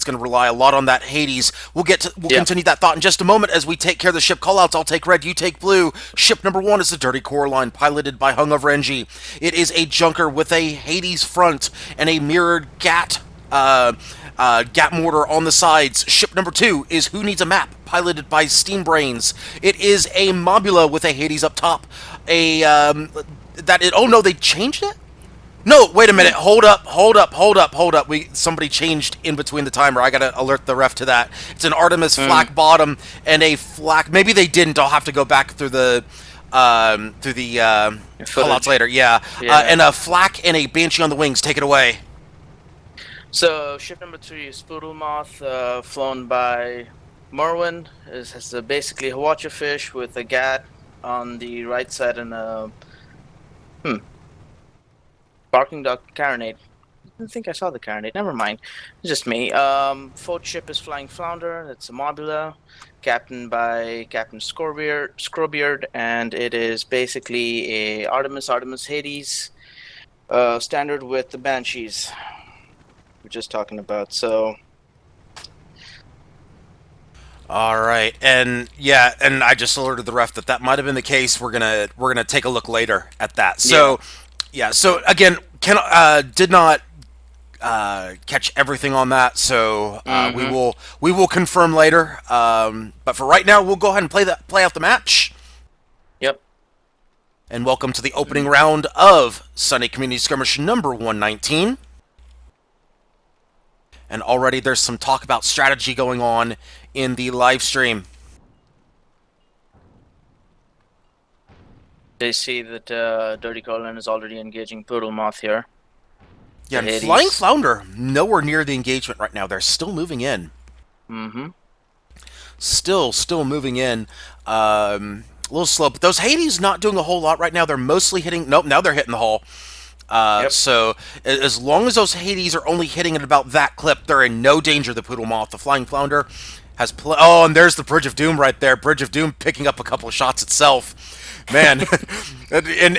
going to rely a lot on that Hades. We'll continue that thought in just a moment as we take care of the ship callouts. I'll take red, you take blue. Ship number 1 is the Dirty Coraline, piloted by Hungover NG. It is a junker with a Hades front and a mirrored Gat mortar on the sides. Ship number 2 is Who Needs a Map, piloted by Steam Brains. It is a Mobula with a Hades up top. Oh no, they changed it? No, wait a minute. Hold up. Somebody changed in between the timer. I gotta alert the ref to that. It's an Artemis flak bottom and a flak. Maybe they didn't. I'll have to go back through the callouts later. Yeah. And a flak and a Banshee on the wings. Take it away. So ship number 3 is Poodle Moth, flown by Merwin. It has basically a watcher fish with a Gat on the right side and a Barking Dog Carronade. I didn't think I saw the Carronade. Never mind. It's just me. Fourth ship is Flying Flounder. It's a Mobula, captained by Captain Scrowbeard, and it is basically a Artemis Hades, standard with the Banshees we're just talking about. So. All right, and yeah, and I just alerted the ref that might have been the case. We're gonna take a look later at that. So. Yeah, so again, did not catch everything on that, so we will confirm later. But for right now, we'll go ahead and play out the match. Yep. And welcome to the opening round of Sunday Community Skirmish number 119. And already there's some talk about strategy going on in the live stream. They see that Dirty Coraline is already engaging Poodle Moth here. Yeah, and Flying Flounder, nowhere near the engagement right now. They're still moving in. Still moving in. A little slow, but those Hades not doing a whole lot right now. They're mostly hitting... Nope, now they're hitting the hull. So as long as those Hades are only hitting at about that clip, they're in no danger, the Poodle Moth. The Flying Flounder has... Oh, and there's the Bridge of Doom right there. Bridge of Doom picking up a couple of shots itself. Man, and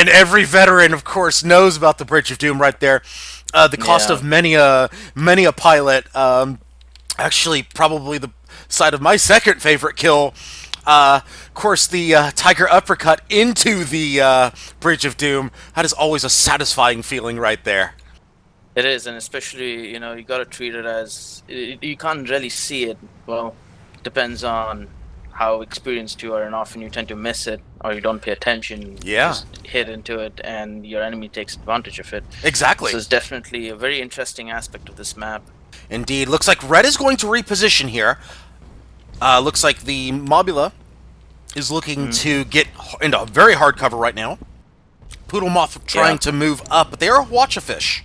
every veteran, of course, knows about the Bridge of Doom right there. The cost of many a pilot. Actually, probably the side of my second favorite kill. Of course, the Tiger Uppercut into the Bridge of Doom. That is always a satisfying feeling right there. It is, and especially, you got to treat it as... You can't really see it. Well, depends on how experienced you are, and often you tend to miss it, or you don't pay attention. Yeah. Just hit into it, and your enemy takes advantage of it. Exactly. So it's definitely a very interesting aspect of this map. Indeed. Looks like red is going to reposition here. Looks like the Mobula is looking to get into a very hard cover right now. Poodle Moth trying to move up, but they are Watch-A-Fish.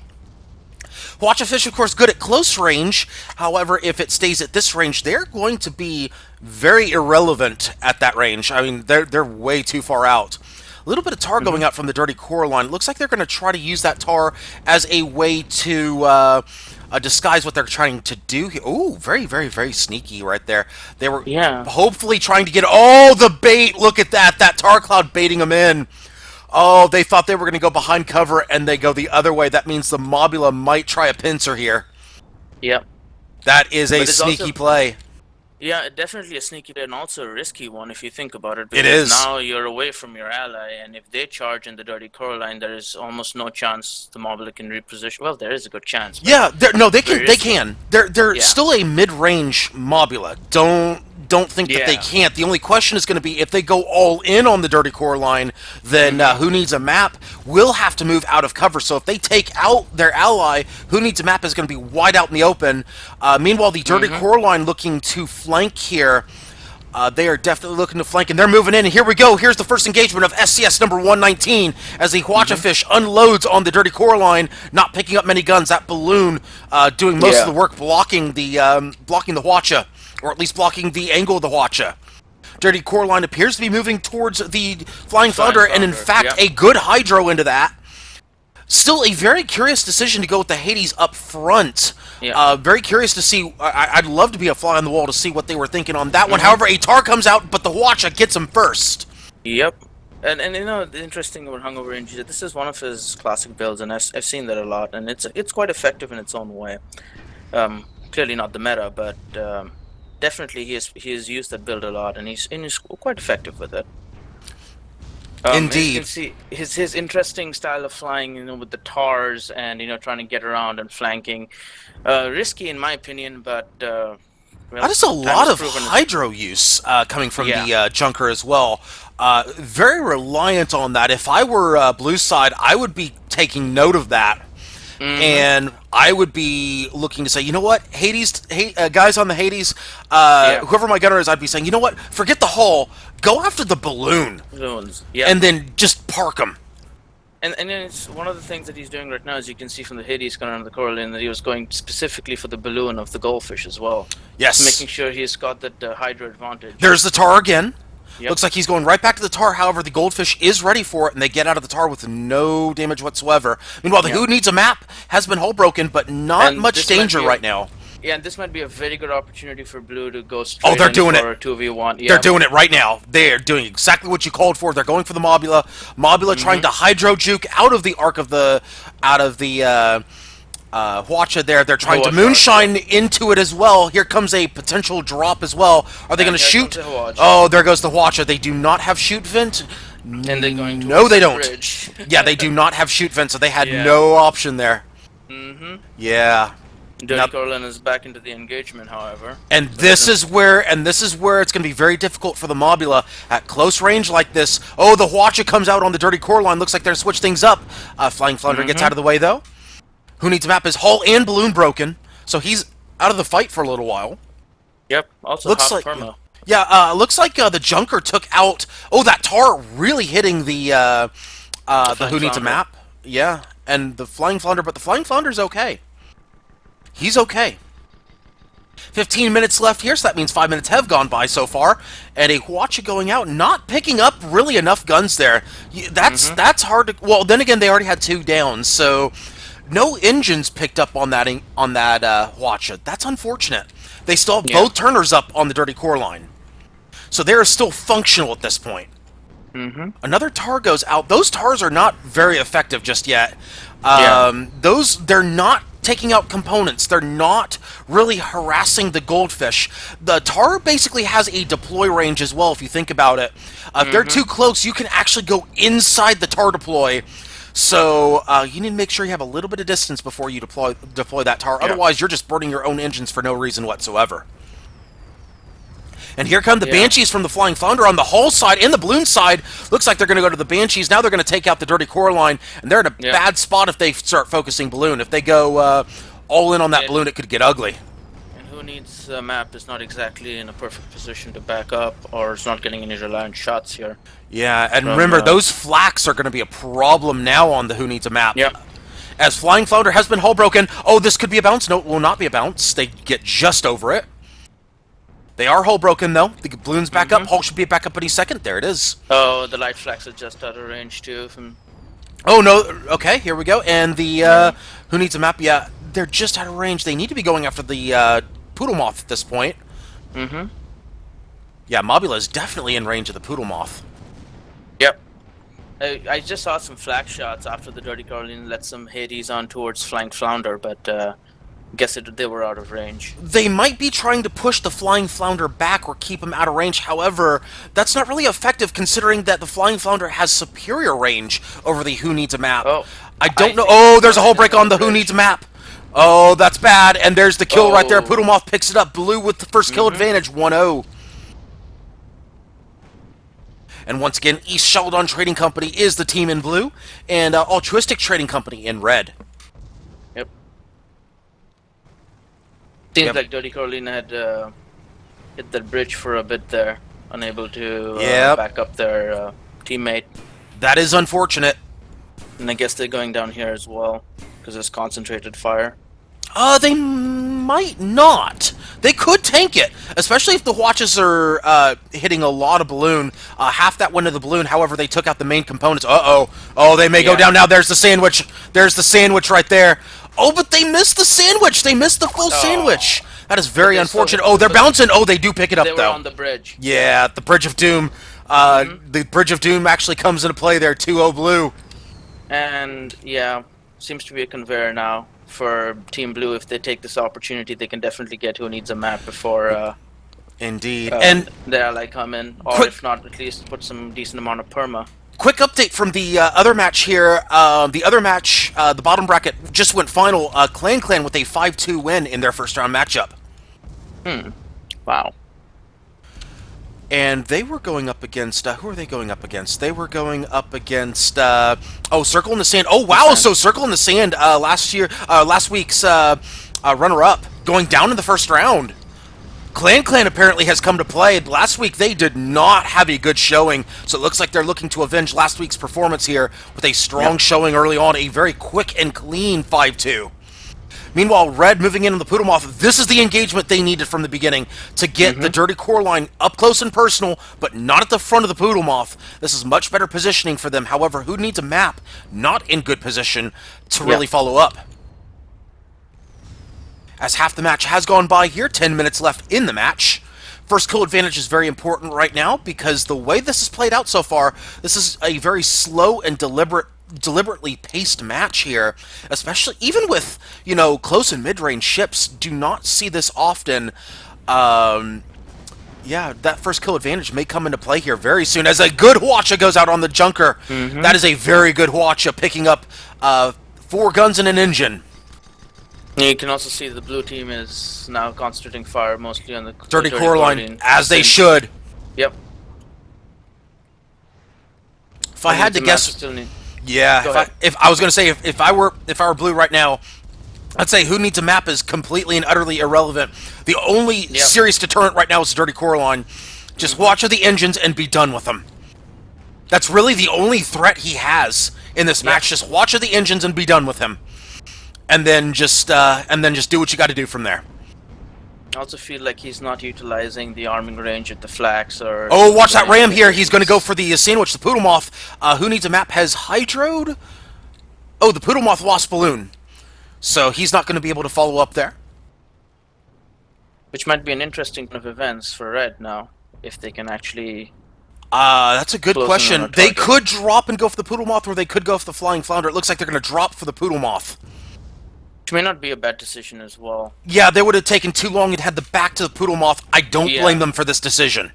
Watch-A-Fish, of course, good at close range. However, if it stays at this range, they're going to be very irrelevant at that range. I mean, they're way too far out. A little bit of tar going out from the Dirty Coraline. Looks like they're going to try to use that tar as a way to disguise what they're trying to do here. Ooh, very, very, very sneaky right there. They were hopefully trying to get... Oh, the bait! Look at that! That tar cloud baiting them in. Oh, they thought they were going to go behind cover, and they go the other way. That means the Mobula might try a pincer here. Yep. That is a sneaky play. Yeah, definitely a sneaky play, and also a risky one if you think about it. It is. Now you're away from your ally, and if they charge in the Dirty Coraline, there is almost no chance the Mobula can reposition. Well, there is a good chance. Yeah, they can. They're still a mid-range Mobula. Don't think that they can't. The only question is going to be if they go all in on the Dirty Coraline, then Who Needs a Map will have to move out of cover. So if they take out their ally, Who Needs a Map is going to be wide out in the open. Meanwhile, the Dirty Coraline looking to flank here. They are definitely looking to flank, and they're moving in. And here we go. Here's the first engagement of SCS number 119 as the Watch-A-Fish unloads on the Dirty Coraline, not picking up many guns. That balloon doing most of the work, blocking the Watcha. Or at least blocking the angle of the Watcha. Dirty Coraline appears to be moving towards the Flying Flounder, and in fact, a good Hydro into that. Still a very curious decision to go with the Hades up front. Very curious to see. I'd love to be a fly on the wall to see what they were thinking on that one. However, a tar comes out, but the Watcha gets him first. Yep. And the interesting about Hungover NG, this is one of his classic builds, and I've seen that a lot, and it's quite effective in its own way. clearly not the meta, but definitely he has used that build a lot, and he's quite effective with it. Indeed. You can see his interesting style of flying, with the tars and trying to get around and flanking. Risky in my opinion, but well, that is a lot of hydro use coming from the Junker as well. Very reliant on that. If I were blue side, I would be taking note of that. And I would be looking to say, you know what, guys on the Hades, whoever my gunner is, I'd be saying, you know what, forget the hull, go after the balloon. Balloons, and then just park them. And then it's one of the things that he's doing right now, as you can see from the Hades gunner on the Coraline, that he was going specifically for the balloon of the goldfish as well. Yes. Making sure he's got that Hydra advantage. There's the tar again. Yep. Looks like he's going right back to the tar. However, the goldfish is ready for it, and they get out of the tar with no damage whatsoever. Meanwhile, the Who Needs a Map has been hull broken, but not much danger right now. Yeah, and this might be a very good opportunity for Blue to go straight they're doing for it. a 2v1. Yeah. They're doing it right now. They're doing exactly what you called for. They're going for the Mobula. Mobula trying to hydro juke out of the arc of the Hwacha there. They're trying to moonshine into it as well. Here comes a potential drop as well. Are they going to shoot? Oh, there goes the Hwacha. They do not have shoot vent. And they're going to no, they don't. Bridge. Yeah, they do not have shoot vent, so they had no option there. Yeah. Dirty Coraline is back into the engagement, however. And this is where it's going to be very difficult for the Mobula at close range like this. Oh, the Hwacha comes out on the Dirty Coraline. Looks like they're switch things up. Flying Flounder gets out of the way though. Who Needs a Map? His hull and balloon broken, so he's out of the fight for a little while. Yep. Also, looks like perma. Yeah. Looks like the Junker took out. Oh, that tar really hitting the Who Needs a Map. Yeah, and the Flying Flounder, but the Flying Flounder's okay. He's okay. 15 minutes left here, so that means 5 minutes have gone by so far. And a Hwacha going out, not picking up really enough guns there. That's hard to... Well, then again, they already had 2 down, so... No engines picked up on that Hwacha. That's unfortunate. They still have both turners up on the Dirty Coraline. So they are still functional at this point. Another tar goes out. Those tars are not very effective just yet. They're not taking out components. They're not really harassing the goldfish. The tar basically has a deploy range as well, if you think about it. If they're too close, you can actually go inside the tar deploy. So you need to make sure you have a little bit of distance before you deploy that tar. Otherwise, you're just burning your own engines for no reason whatsoever. And here come the Banshees from the Flying Flounder on the hull side and the balloon side. Looks like they're going to go to the Banshees. Now they're going to take out the Dirty Coraline, and they're in a bad spot if they start focusing balloon. If they go all in on that balloon, it could get ugly. And Who Needs a Map is not exactly in a perfect position to back up, or is not getting any reliant shots here. Yeah, and remember, those flaks are going to be a problem now on the Who Needs a Map. Yep. As Flying Flounder has been hull broken. Oh, this could be a bounce. No, it will not be a bounce. They get just over it. They are hull broken, though. The balloon's back up. Hull should be back up any second. There it is. Oh, the light flags are just out of range, too. Oh, no. Okay, here we go. And the Who Needs a Map? Yeah, they're just out of range. They need to be going after the Poodle Moth at this point. Yeah, Mobula is definitely in range of the Poodle Moth. Yep. I just saw some flag shots after the Dirty Coraline let some Hades on towards Flying Flounder, but guess they were out of range. They might be trying to push the Flying Flounder back or keep him out of range. However, that's not really effective considering that the Flying Flounder has superior range over the Who Needs a Map. Oh, I don't know. Oh, there's a hull break on the Who Needs a Map. Oh, that's bad. And there's the kill right there. Poodle Moth picks it up. Blue with the first kill advantage, 1-0. And once again, East Sheldon Trading Company is the team in blue, and Altruistic Trading Company in red. Yep. Seems like Dirty Coraline had hit that bridge for a bit there, unable to back up their teammate. That is unfortunate. And I guess they're going down here as well, because there's concentrated fire. They might not. They could tank it, especially if the Hwachas are hitting a lot of balloon. Half that went to the balloon, however, they took out the main components. Uh-oh. Oh, they may go down now. There's the sandwich. There's the sandwich right there. Oh, but they missed the sandwich. They missed the full sandwich. That is very unfortunate. Oh, they're bouncing. Oh, they do pick it up, though. They were on the bridge. Yeah, the Bridge of Doom. The Bridge of Doom actually comes into play there, 2-0 blue. And, yeah, seems to be a conveyor now. for Team Blue. If they take this opportunity, they can definitely get who needs a map before Indeed. And the ally come in, or quick, if not, at least put some decent amount of perma. quick update from the other match here. The other match, the bottom bracket, just went final. Clan with a 5-2 win in their first round matchup. Wow. And they were going up against, who are they going up against? They were going up against, Circle in the Sand. Oh, wow, so Circle in the Sand, last week's runner-up, going down in the first round. Clan apparently has come to play. Last week, they did not have a good showing, so it looks like they're looking to avenge last week's performance here with a strong showing early on, a very quick and clean 5-2. Meanwhile, Red moving in on the Poodlemoth. This is the engagement they needed from the beginning to get the Dirty Core line up close and personal, but not at the front of the Poodlemoth. This is much better positioning for them. However, who needs a map? Not in good position to really follow up. As half the match has gone by here, 10 minutes left in the match. First kill advantage is very important right now because the way this has played out so far, this is a very slow and deliberately paced match here, especially even with, you know, close and mid-range ships. Do not see this often. Yeah, that first kill advantage may come into play here very soon as a good Hwacha goes out on the Junker. That is a very good Hwacha, picking up 4 guns and an engine. You can also see the blue team is now concentrating fire mostly on the Dirty Core line, as they should. Yep. If I had to guess, yeah. If I was going to say if I were blue right now, I'd say who needs a map is completely and utterly irrelevant. The only serious deterrent right now is the Dirty Core line. Just watch the engines and be done with them. That's really the only threat he has in this match. Just watch the engines and be done with him. And then just do what you got to do from there. I also feel like he's not utilizing the arming range at the flax or... Oh, watch that ram here. He's going to go for the sandwich. The Poodlemoth, who needs a map, has hydroed. Oh, the Poodlemoth lost balloon. So he's not going to be able to follow up there. Which might be an interesting turn of events for Red now, if they can actually... That's a good question. They could drop and go for the Poodlemoth, or they could go for the Flying Flounder. It looks like they're going to drop for the Poodlemoth. Which may not be a bad decision as well. Yeah, they would have taken too long and had the back to the Poodlemoth. I don't blame them for this decision.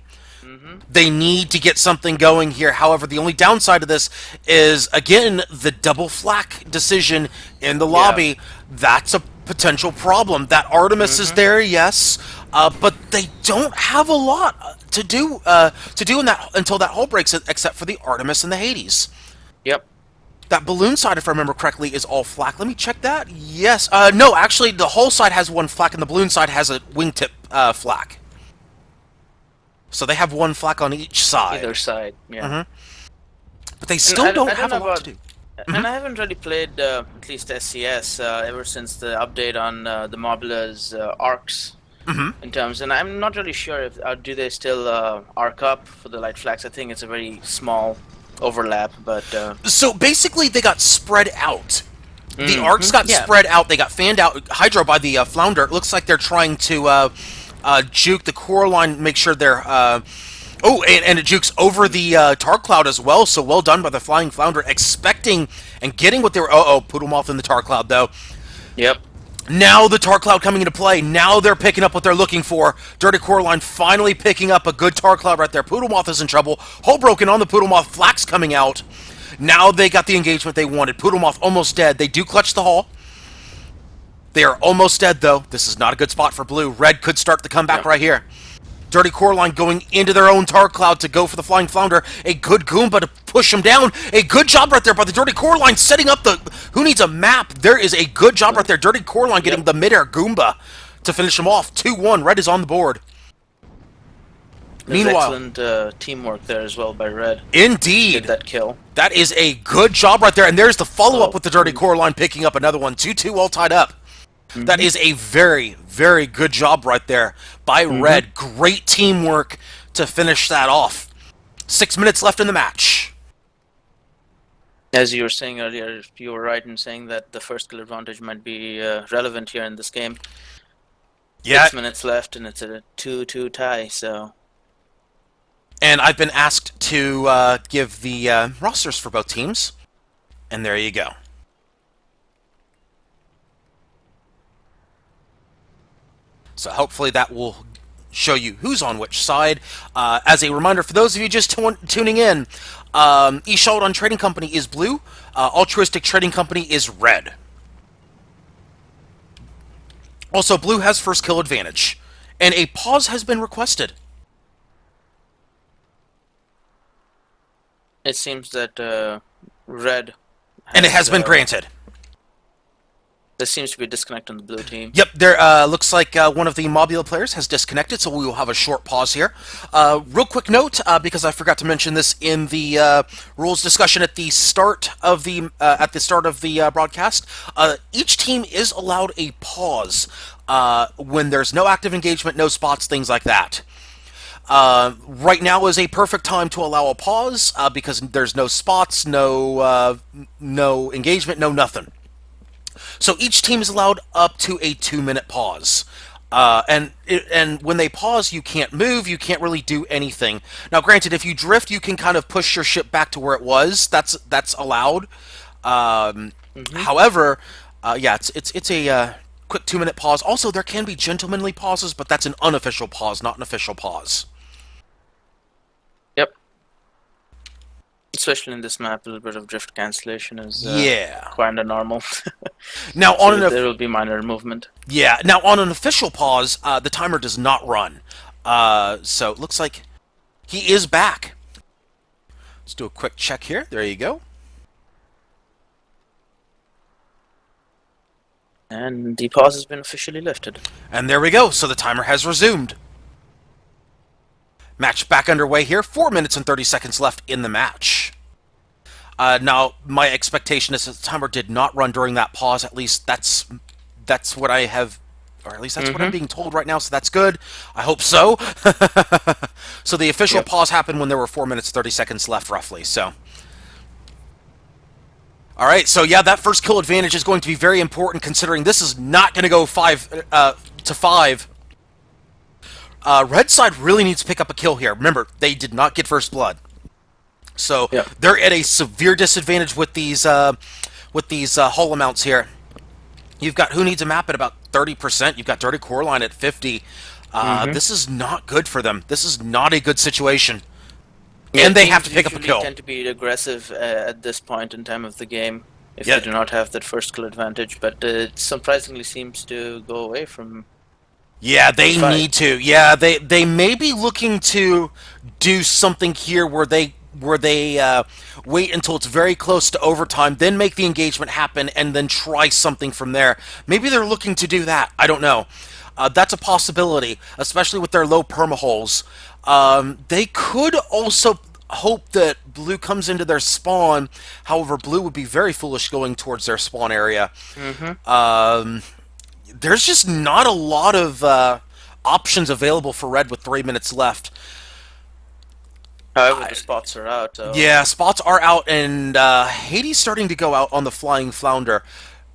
They need to get something going here. However, the only downside of this is, again, the double flak decision in the lobby. That's a potential problem. That Artemis is there, yes, but they don't have a lot to do in that until that hull breaks, except for the Artemis and the Hades. Yep. That balloon side, if I remember correctly, is all flak. Let me check that. Yes. No, actually, the hull side has 1 flak, and the balloon side has a wingtip flak. So they have 1 flak on each side. Either side, yeah. But they still don't have a lot to do. And I haven't really played, at least SCS, ever since the update on the Mobula's arcs. In terms, and I'm not really sure if do they still arc up for the light flags. I think it's a very small overlap, but so basically they got spread out. The arcs got spread out. They got fanned out. Hydro by the Flounder. It looks like they're trying to juke the core line, make sure they're oh, and it jukes over the Tar Cloud as well. So well done by the Flying Flounder, expecting and getting what they were. Poodlemoth in the Tar Cloud though. Yep. Now the Tar Cloud coming into play. Now they're picking up what they're looking for. Dirty Core line finally picking up a good Tar Cloud right there. Poodlemoth is in trouble. Hull broken on the Poodlemoth. Flax coming out. Now they got the engagement they wanted. Poodlemoth almost dead. They do clutch the hull. They are almost dead, though. This is not a good spot for blue. Red could start the comeback right here. Dirty Core line going into their own Tar Cloud to go for the Flying Flounder. A good Goomba to push him down. A good job right there by the Dirty Core line setting up the... Who needs a map? There is a good job right there. Dirty Core line getting the mid-air Goomba to finish him off. 2-1. Red is on the board. There's excellent teamwork there as well by Red. Indeed. Get that kill. That is a good job right there. And there's the follow-up with the Dirty Core line picking up another one. 2-2 all tied up. That is a very, very good job right there by Red. Great teamwork to finish that off. 6 minutes left in the match. As you were saying earlier, you were right in saying that the first kill advantage might be relevant here in this game. Yeah. 6 minutes left, and it's a 2-2 tie, so... And I've been asked to give the rosters for both teams. And there you go. So hopefully that will show you who's on which side. As a reminder, for those of you just tuning in, Eschaladon Trading Company is blue, Altruistic Trading Company is red. Also, blue has first kill advantage, and a pause has been requested. It seems that red And it has been granted. There seems to be a disconnect on the blue team. Yep, there looks like one of the Mobula players has disconnected, so we will have a short pause here. Real quick note, because I forgot to mention this in the rules discussion at the start of the broadcast. Each team is allowed a pause when there's no active engagement, no spots, things like that. Right now is a perfect time to allow a pause because there's no spots, no engagement, no nothing. So each team is allowed up to a 2-minute pause. And when they pause, you can't move, you can't really do anything. Now, granted, if you drift, you can kind of push your ship back to where it was. That's allowed. However, yeah, it's a quick 2-minute pause. Also, there can be gentlemanly pauses, but that's an unofficial pause, not an official pause. Yep. Especially in this map, a little bit of drift cancellation is quite normal. Now, so there will be minor movement. Yeah. Now, on an official pause, the timer does not run. So it looks like he is back. Let's do a quick check here. There you go. And the pause has been officially lifted. And there we go. So the timer has resumed. Match back underway here. 4 minutes and 30 seconds left in the match. Now, my expectation is that the timer did not run during that pause. At least that's what I have, or at least that's what I'm being told right now, so that's good. I hope so. So the official pause happened when there were 4 minutes, 30 seconds left, roughly, so. All right, so yeah, that first kill advantage is going to be very important, considering this is not going to go 5 to 5. Red side really needs to pick up a kill here. Remember, they did not get first blood. So they're at a severe disadvantage with these hull amounts here. You've got who needs a map at about 30%. You've got Dirty Core Line at 50. This is not good for them. This is not a good situation. Yeah, and they have to pick up a kill. They tend to be aggressive at this point in time of the game if they do not have that first kill advantage. But it surprisingly seems to go away from. Yeah, they need to. Yeah, they may be looking to do something here where they wait until it's very close to overtime, then make the engagement happen, and then try something from there. Maybe they're looking to do that. I don't know. That's a possibility, especially with their low perma-holes. They could also hope that blue comes into their spawn. However, blue would be very foolish going towards their spawn area. There's just not a lot of options available for red with 3 minutes left. However, the spots are out. Yeah, spots are out, and Hades starting to go out on the Flying Flounder.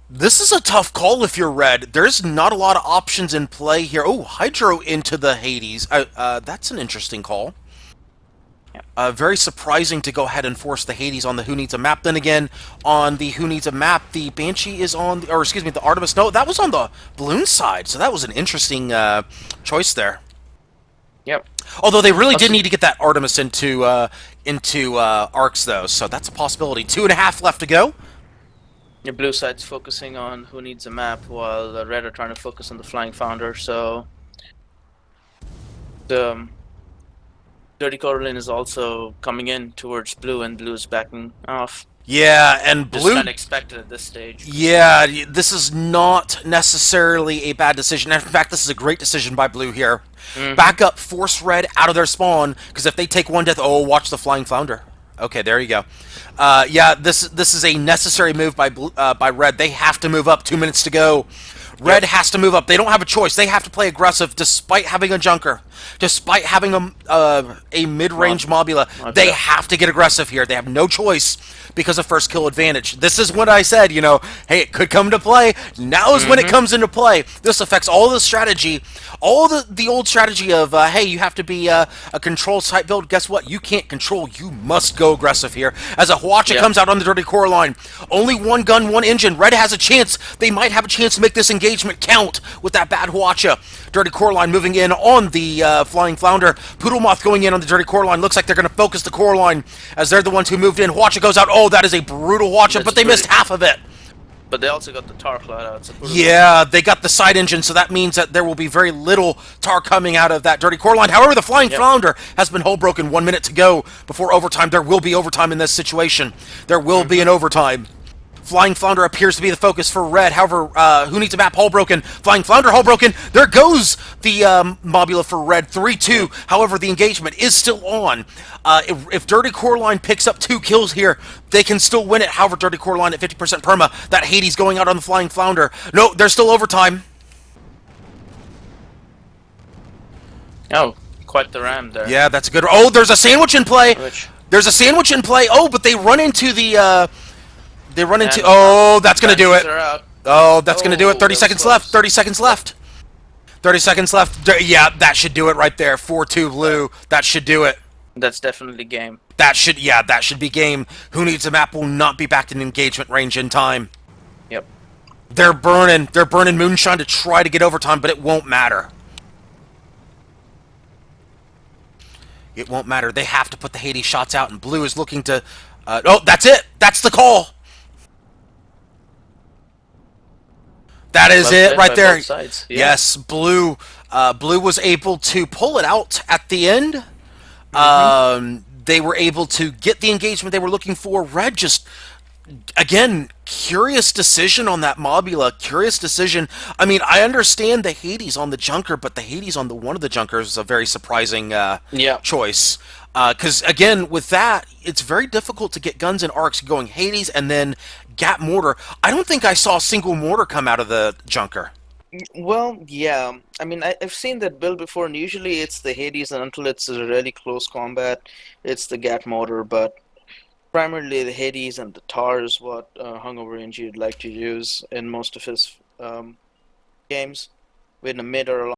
This is a tough call if you're red. There's not a lot of options in play here. Oh, Hydro into the Hades. That's an interesting call. Very surprising to go ahead and force the Hades on the Who Needs a Map. Then again, on the Who Needs a Map, the Banshee is on, or excuse me, the Artemis. No, that was on the Balloon side, so that was an interesting choice there. Yep. Although they really did need to get that Artemis into arcs, though, so that's a possibility. 2.5 left to go. Your blue side's focusing on Who Needs a Map, while the red are trying to focus on the Flying Founder, so the Dirty Core Line is also coming in towards blue, and blue is backing off. Yeah, and blue... Just unexpected at this stage. Yeah, this is not necessarily a bad decision. In fact, this is a great decision by blue here. Back up, force red out of their spawn, because if they take one death... Oh, watch the Flying Flounder. Okay, there you go. Yeah, this is a necessary move by red. They have to move up. 2 minutes to go. Red has to move up. They don't have a choice. They have to play aggressive despite having a Junker. Despite having a mid-range Mobula. They have to get aggressive here. They have no choice because of first kill advantage. This is what I said, you know, hey, it could come into play. Now is when it comes into play. This affects all the strategy, all the old strategy of, hey, you have to be a control type build. Guess what? You can't control. You must go aggressive here. As a Hwacha comes out on the Dirty Core Line. Only one gun, one engine. Red has a chance. They might have a chance to make this engagement engagement count with that bad Hwacha. Dirty Core Line moving in on the Flying Flounder. Poodlemoth going in on the Dirty Core Line. Looks like they're going to focus the Core Line as they're the ones who moved in. Hwacha goes out. Oh, that is a brutal Hwacha, but they missed half of it. But they also got the tar cloud out. So yeah, they got the side engine, so that means that there will be very little tar coming out of that Dirty Core Line. However, the Flying Flounder has been hull broken. 1 minute to go before overtime. There will be overtime in this situation. There will be an overtime. Flying Flounder appears to be the focus for Red. However, who needs a map? Hull broken. Flying Flounder, hull broken. There goes the Mobula for Red. 3-2. However, the engagement is still on. If Dirty Core Line picks up 2 kills here, they can still win it. However, Dirty Core Line at 50% perma. That Hades going out on the Flying Flounder. No, there's still overtime. Oh, quite the ram there. Yeah, that's a good. Oh, there's a sandwich in play. There's a sandwich in play. Oh, but they run into the... They run into... Oh, that's going to do it. Oh, that's going to do it. 30 seconds left. 30 seconds left. 30 seconds left. Yeah, that should do it right there. 4-2 blue. That should do it. That's definitely game. That should be game. Who needs a map will not be back in engagement range in time. Yep. They're burning moonshine to try to get overtime, but it won't matter. It won't matter. They have to put the Hades shots out, and blue is looking to... oh, that's it. That's the call. That is it right there. Yeah. Yes, blue was able to pull it out at the end. They were able to get the engagement they were looking for. Red just, again, curious decision on that Mobula. Curious decision. I mean, I understand the Hades on the Junker, but the Hades on the one of the Junkers is a very surprising choice. Because, again, with that, it's very difficult to get guns and arcs going Hades and then Gap Mortar. I don't think I saw a single mortar come out of the Junker. Well, yeah. I mean, I've seen that build before, and usually it's the Hades, and until it's a really close combat, it's the Gap Mortar, but primarily the Hades and the Tar is what Hungover NG would like to use in most of his games, with a mid or a